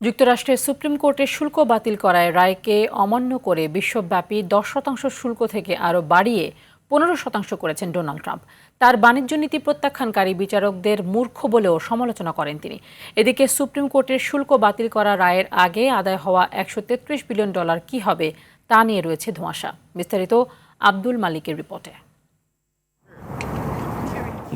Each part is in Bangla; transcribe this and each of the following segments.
যুক্তরাষ্ট্রের সুপ্রিম কোর্টের শুল্ক বাতিল করায় রায়কে অমান্য করে বিশ্বব্যাপী 10% শুল্ক থেকে আরও বাড়িয়ে 15% করেছেন ডোনাল্ড ট্রাম্প। তার বাণিজ্য নীতি প্রত্যাখ্যানকারী বিচারকদের মূর্খ বলেও সমালোচনা করেন তিনি। এদিকে সুপ্রিম কোর্টের শুল্ক বাতিল করা রায়ের আগে আদায় হওয়া $133 বিলিয়ন কী হবে তা নিয়ে রয়েছে ধোঁয়াশা। বিস্তারিত আব্দুল মালিকের রিপোর্টে।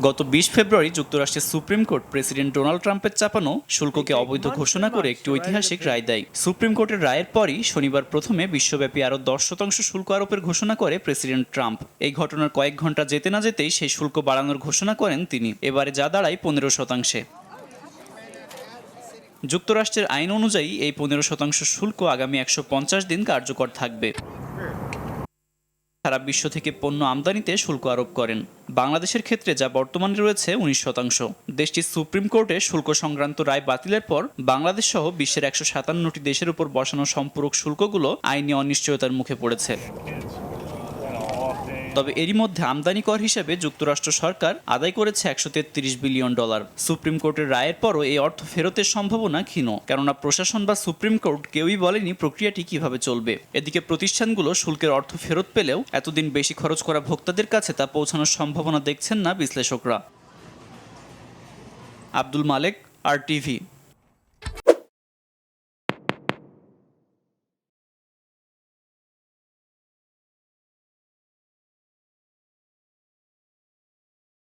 গত 20 ফেব্রুয়ারি যুক্তরাষ্ট্রের সুপ্রিম কোর্ট প্রেসিডেন্ট ডোনাল্ড ট্রাম্পের চাপানো শুল্ককে অবৈধ ঘোষণা করে একটি ঐতিহাসিক রায় দেয়। সুপ্রিম কোর্টের রায়ের পরই শনিবার প্রথমে বিশ্বব্যাপী আরও 10% শুল্ক আরোপের ঘোষণা করে প্রেসিডেন্ট ট্রাম্প। এই ঘটনার কয়েক ঘন্টা যেতে না যেতেই সেই শুল্ক বাড়ানোর ঘোষণা করেন তিনি। এবারে যা দাঁড়ায় 15%। যুক্তরাষ্ট্রের আইন অনুযায়ী এই 15% শুল্ক আগামী 150 দিন কার্যকর থাকবে। সারা বিশ্ব থেকে পণ্য আমদানিতে শুল্ক আরোপ করেন। বাংলাদেশের ক্ষেত্রে যা বর্তমানে রয়েছে 19%। দেশটির সুপ্রিম কোর্টে শুল্ক সংক্রান্ত রায় বাতিলের পর বাংলাদেশ সহ বিশ্বের 157টি দেশের উপর বসানো সম্পূরক শুল্কগুলো আইনি অনিশ্চয়তার মুখে পড়েছে। তবে এরই মধ্যে আমদানি কর হিসেবে যুক্তরাষ্ট্র সরকার আদায় করেছে $133 বিলিয়ন। সুপ্রিম কোর্টের রায়ের পরও এই অর্থ ফেরতের সম্ভাবনা ক্ষীণ, কেননা প্রশাসন বা সুপ্রিম কোর্ট কেউই বলেনি প্রক্রিয়াটি কিভাবে চলবে। এদিকে প্রতিষ্ঠানগুলো শুল্কের অর্থ ফেরত পেলেও এতদিন বেশি খরচ করা ভোক্তাদের কাছে তা পৌঁছানোর সম্ভাবনা দেখছেন না বিশ্লেষকরা। আব্দুল মালেক, RTV।